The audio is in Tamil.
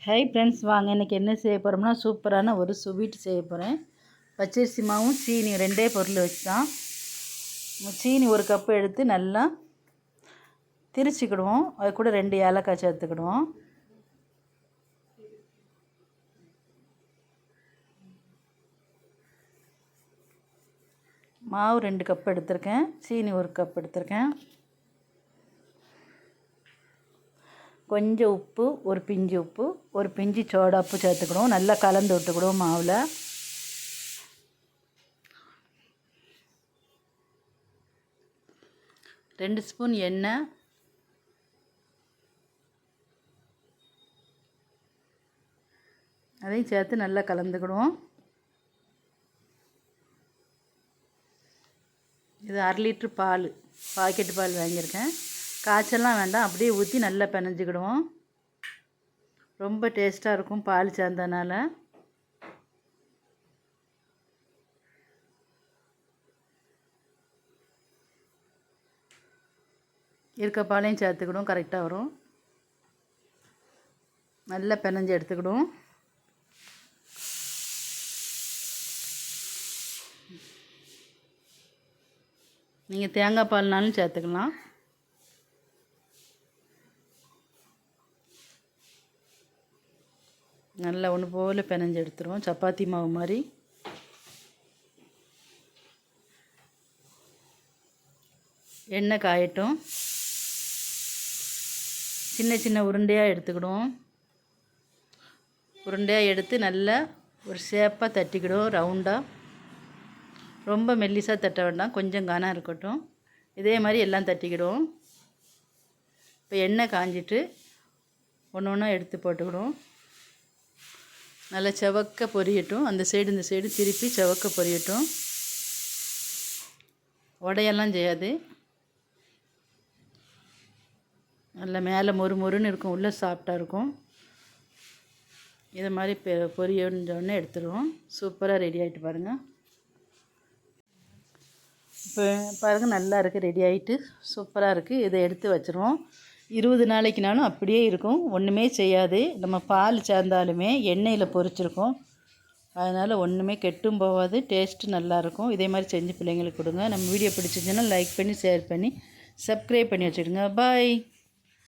ஹாய் ஃப்ரெண்ட்ஸ், வாங்க இன்றைக்கி என்ன செய்ய போகிறோம்னா சூப்பரான ஒரு ஸ்வீட் செய்ய போகிறேன். பச்சரிசி மாவும் சீனி ரெண்டே பொருள் வச்சு தான். சீனி ஒரு கப்பு எடுத்து நல்லா திரிச்சிக்கிடுவோம். அது கூட 2 ஏலக்காய் சேர்த்துக்கிடுவோம். மாவு 2 கப் எடுத்திருக்கேன், சீனி 1 கப் எடுத்திருக்கேன். கொஞ்சம் உப்பு, ஒரு பிஞ்சு உப்பு, ஒரு பிஞ்சு சோடா உப்பு சேர்த்துக்கிடுவோம். நல்லா கலந்து விட்டுக்கிடுவோம் மாவில். ரெண்டு ஸ்பூன் எண்ணெய், அதையும் சேர்த்து நல்லா கலந்துக்கிடுவோம். இது 1/2 லிட்ரு பால், பாக்கெட்டு பால் வாங்கியிருக்கேன். காய்ச்சல்லாம் வேண்டாம், அப்படியே ஊற்றி நல்லா பிணைஞ்சிக்கிடுவோம். ரொம்ப டேஸ்ட்டாக இருக்கும் பால் சேர்ந்தனால. இருக்க பாலையும் சேர்த்துக்கிடுவோம், கரெக்டாக வரும். நல்லா பிணைஞ்சு எடுத்துக்கிடுவோம். நீங்கள் தேங்காய் பால்னாலும் சேர்த்துக்கலாம். நல்லா ஒன்று போல் பிணைஞ்சு எடுத்துருவோம், சப்பாத்தி மாவு மாதிரி. எண்ணெய் காயட்டும். சின்ன சின்ன உருண்டையாக எடுத்துக்கிடுவோம். உருண்டையாக எடுத்து நல்லா ஒரு ஷேப்பாக தட்டிக்கிடுவோம், ரவுண்டாக. ரொம்ப மெல்லிசாக தட்ட வேண்டாம், கொஞ்சம் கனம் இருக்கட்டும். இதே மாதிரி எல்லாம் தட்டிக்கிடுவோம். இப்போ எண்ணெய் காஞ்சிட்டு ஒன்று ஒன்றா எடுத்து போட்டுக்கிடுவோம். நல்லா செவக்க பொரியட்டும். அந்த சைடு இந்த சைடு திருப்பி செவக்க பொரியட்டும். உடையெல்லாம் செய்யாது. நல்லா மேலே மொறு மொறுன்னு இருக்கும், உள்ளே சாஃப்டாக இருக்கும். இதை மாதிரி பொரியஞ்சோடனே எடுத்துடுவோம். சூப்பராக ரெடி ஆகிட்டு பாருங்கள். இப்போ பாருங்கள், நல்லா இருக்குது, ரெடி ஆகிட்டு சூப்பராக இருக்குது. இதை எடுத்து வச்சுருவோம். 20 நாளைக்குனாலும் அப்படியே இருக்கும், ஒன்றுமே செய்யாது. நம்ம பால் சேர்ந்தாலுமே எண்ணெயில் பொரிச்சிருக்கோம், அதனால் ஒன்றுமே கெட்டும் போகாது. டேஸ்ட்டு நல்லாயிருக்கும். இதே மாதிரி செஞ்சு பிள்ளைங்களுக்கு கொடுங்க. நம்ம வீடியோ பிடிச்சிருந்துச்சுன்னா லைக் பண்ணி, ஷேர் பண்ணி, சப்ஸ்கிரைப் பண்ணி வச்சுடுங்க. பாய்.